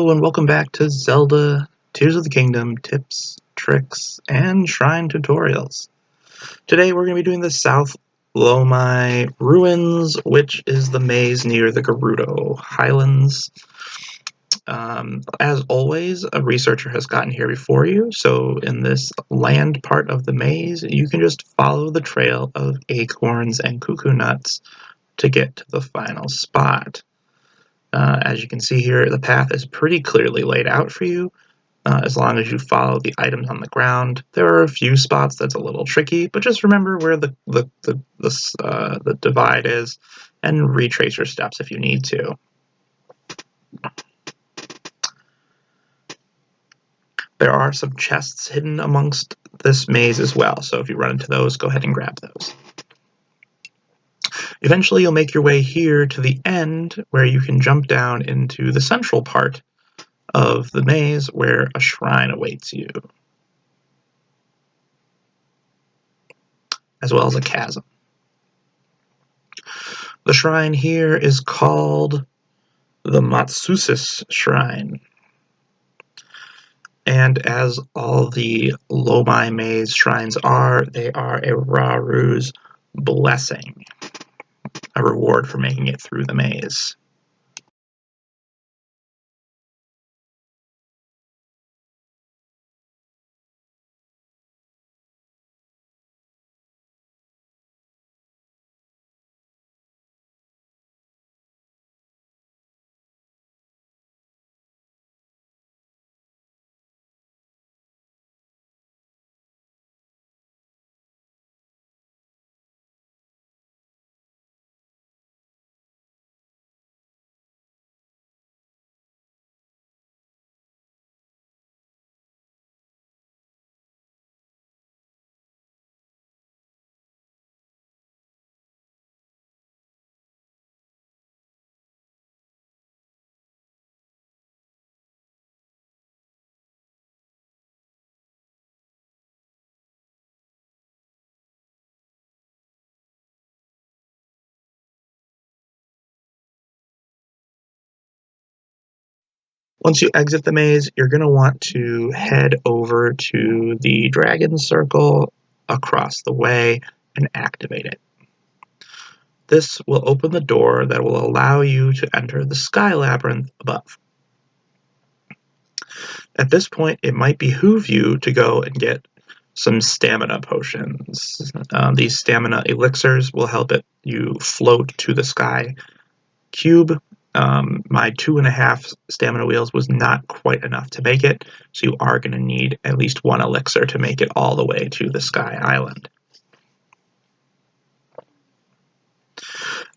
Hello and welcome back to Zelda Tears of the Kingdom tips, tricks, and shrine tutorials. Today we're going to be doing the South Lomei Ruins, which is the maze near the Gerudo Highlands. As always, a researcher has gotten here before you, so in this land part of the maze, you can just follow the trail of acorns and cuckoo nuts to get to the final spot. As you can see here, the path is pretty clearly laid out for you, as long as you follow the items on the ground. There are a few spots that's a little tricky, but just remember where the divide is, and retrace your steps if you need to. There are some chests hidden amongst this maze as well, so if you run into those, go ahead and grab those. Eventually, you'll make your way here to the end, where you can jump down into the central part of the maze where a shrine awaits you, as well as a chasm. The shrine here is called the Matsusis Shrine, and as all the Lomei Maze shrines are, they are a Raru's blessing, a reward for making it through the maze. Once you exit the maze, you're going to want to head over to the dragon circle across the way and activate it. This will open the door that will allow you to enter the Sky Labyrinth above. At this point, it might behoove you to go and get some stamina potions. These stamina elixirs will help you float to the sky cube. My 2.5 stamina wheels was not quite enough to make it, so you are going to need at least one elixir to make it all the way to the Sky Island.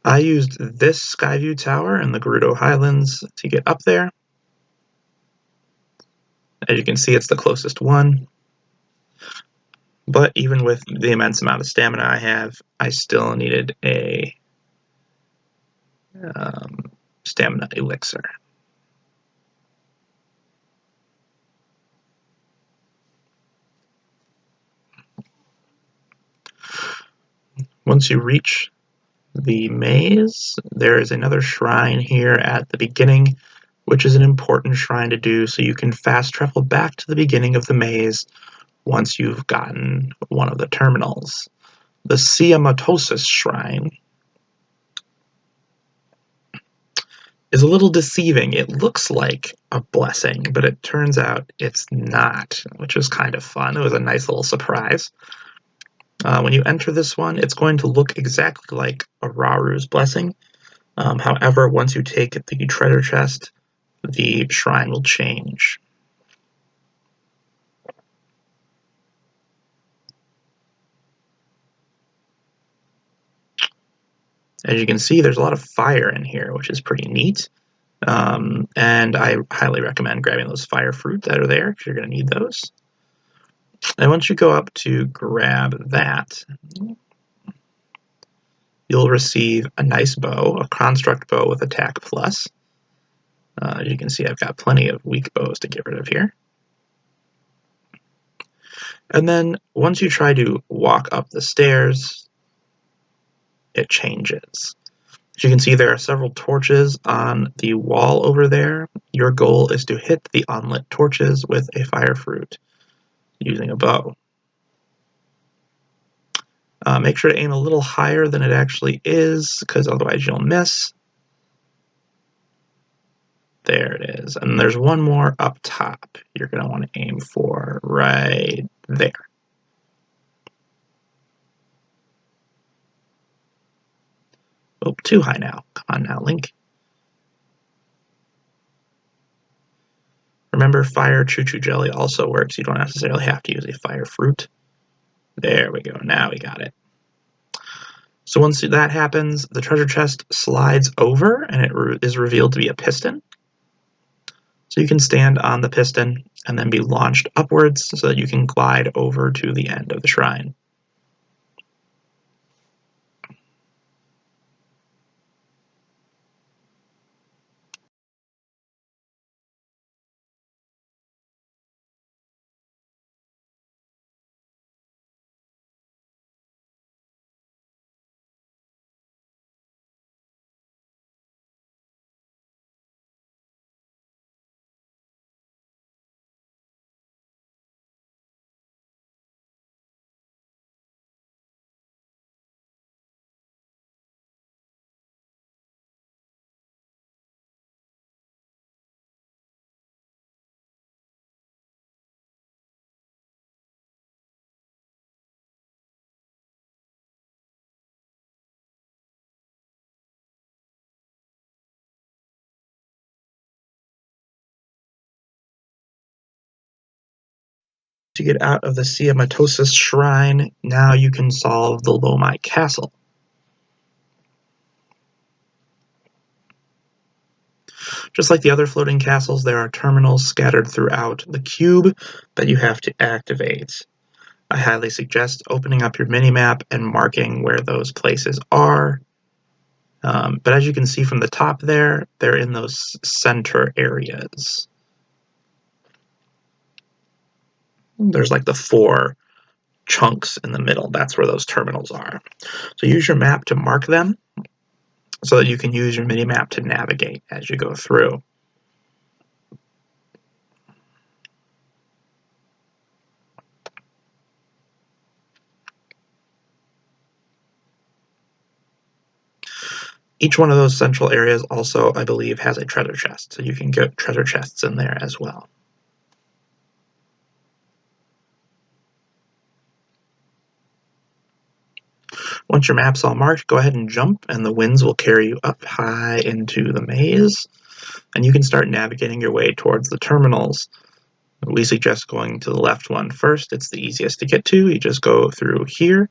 I used this Skyview Tower in the Gerudo Highlands to get up there. As you can see, it's the closest one. But even with the immense amount of stamina I have, I still needed a stamina elixir. Once you reach the maze, there is another shrine here at the beginning, which is an important shrine to do so you can fast travel back to the beginning of the maze once you've gotten one of the terminals. The Siamatosis Shrine is a little deceiving. It looks like a blessing, but it turns out it's not, which is kind of fun. It was a nice little surprise. When you enter this one, it's going to look exactly like a Raru's blessing. However, once you take the treasure chest, the shrine will change. As you can see, there's a lot of fire in here, which is pretty neat. And I highly recommend grabbing those fire fruit that are there, because you're going to need those. And once you go up to grab that, you'll receive a nice bow, a construct bow with attack plus. As you can see, I've got plenty of weak bows to get rid of here. And then once you try to walk up the stairs, it changes. As you can see, there are several torches on the wall over there. Your goal is to hit the unlit torches with a fire fruit using a bow. Make sure to aim a little higher than it actually is, because otherwise you'll miss. There it is. And there's one more up top you're going to want to aim for right there. Oh, too high now. Come on now, Link. Remember, fire choo-choo jelly also works. You don't necessarily have to use a fire fruit. There we go. Now we got it. So once that happens, the treasure chest slides over and it is revealed to be a piston. So you can stand on the piston and then be launched upwards so that you can glide over to the end of the shrine. To get out of the Siamatosis Shrine, now you can solve the Lomei Castle. Just like the other floating castles, there are terminals scattered throughout the cube that you have to activate. I highly suggest opening up your minimap and marking where those places are. But as you can see from the top there, they're in those center areas. There's like the 4 chunks in the middle. That's where those terminals are. So use your map to mark them so that you can use your minimap to navigate as you go through. Each one of those central areas also, I believe, has a treasure chest, so you can get treasure chests in there as well. Once your map's all marked, go ahead and jump, and the winds will carry you up high into the maze, and you can start navigating your way towards the terminals. We suggest going to the left one first. It's the easiest to get to. You just go through here.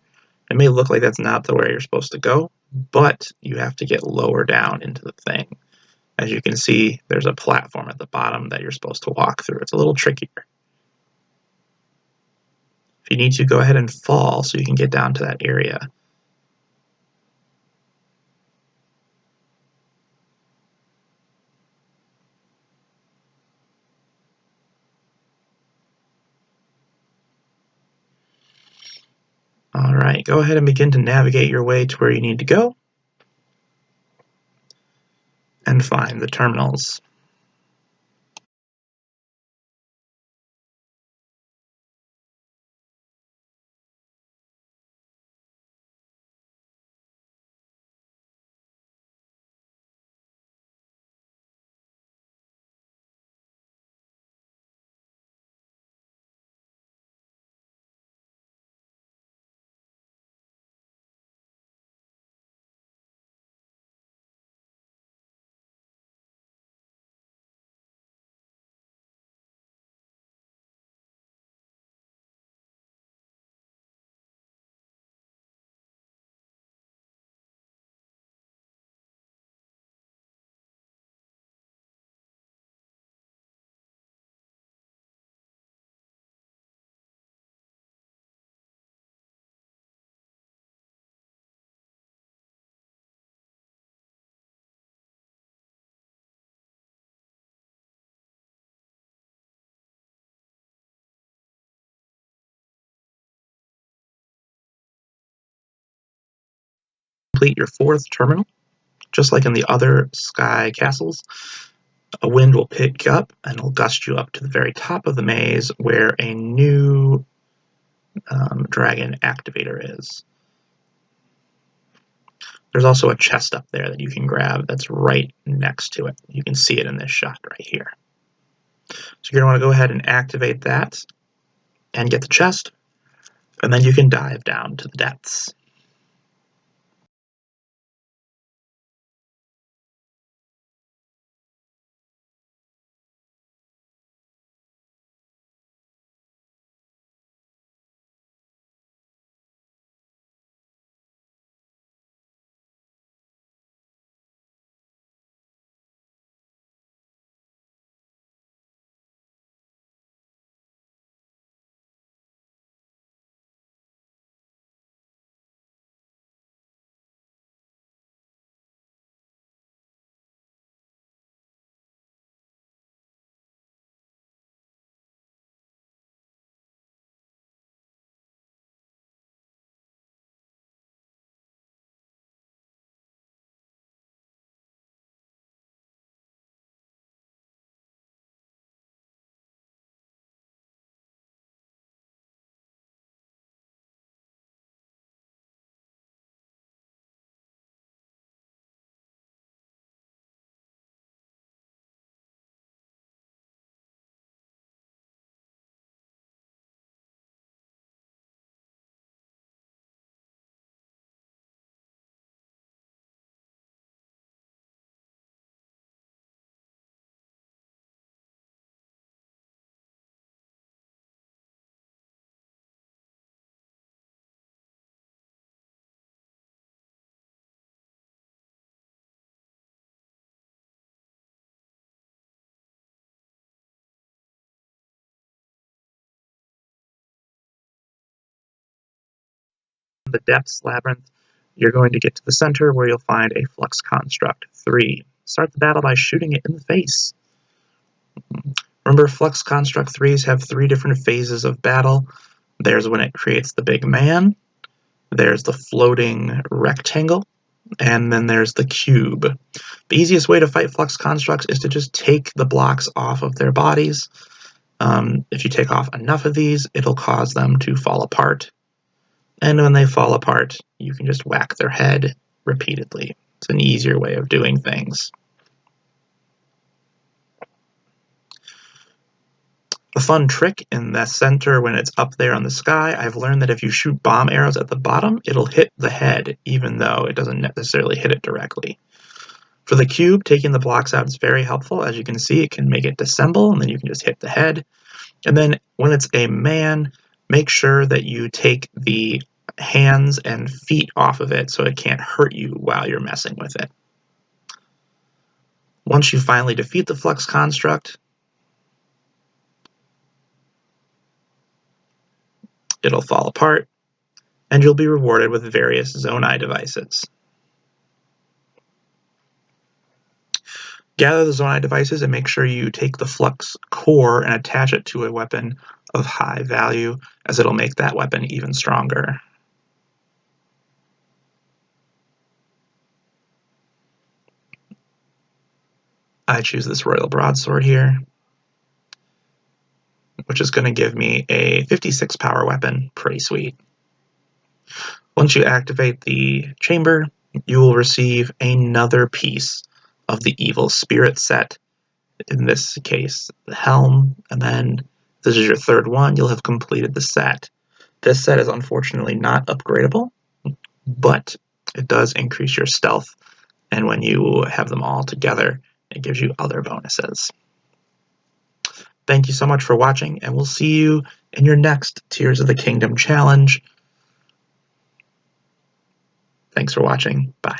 It may look like that's not the way you're supposed to go, but you have to get lower down into the thing. As you can see, there's a platform at the bottom that you're supposed to walk through. It's a little trickier. If you need to, go ahead and fall so you can get down to that area. All right, go ahead and begin to navigate your way to where you need to go and find the terminals. Complete your 4th terminal. Just like in the other sky castles, a wind will pick up and it'll gust you up to the very top of the maze where a new dragon activator is. There's also a chest up there that you can grab that's right next to it. You can see it in this shot right here. So you're going to want to go ahead and activate that and get the chest, and then you can dive down to the depths. The depths labyrinth, you're going to get to the center where you'll find a flux construct 3. Start the battle by shooting it in the face. Remember, flux construct 3s have 3 different phases of battle. There's when it creates the big man, there's the floating rectangle, and then there's the cube. The easiest way to fight flux constructs is to just take the blocks off of their bodies. If you take off enough of these, it'll cause them to fall apart. And when they fall apart, you can just whack their head repeatedly. It's an easier way of doing things. A fun trick in the center when it's up there on the sky, I've learned that if you shoot bomb arrows at the bottom, it'll hit the head, even though it doesn't necessarily hit it directly. For the cube, taking the blocks out is very helpful. As you can see, it can make it disassemble, and then you can just hit the head. And then when it's a man, make sure that you take the hands and feet off of it so it can't hurt you while you're messing with it. Once you finally defeat the flux construct, it'll fall apart, and you'll be rewarded with various Zonai devices. Gather the Zonai devices and make sure you take the flux core and attach it to a weapon of high value, as it'll make that weapon even stronger. I choose this Royal Broadsword here, which is going to give me a 56 power weapon. Pretty sweet. Once you activate the chamber, you will receive another piece of the evil spirit set. In this case, the helm, and then if this is your third one, you'll have completed the set. This set is unfortunately not upgradable, but it does increase your stealth, and when you have them all together, it gives you other bonuses. Thank you so much for watching, and we'll see you in your next Tears of the Kingdom challenge. Thanks for watching. Bye.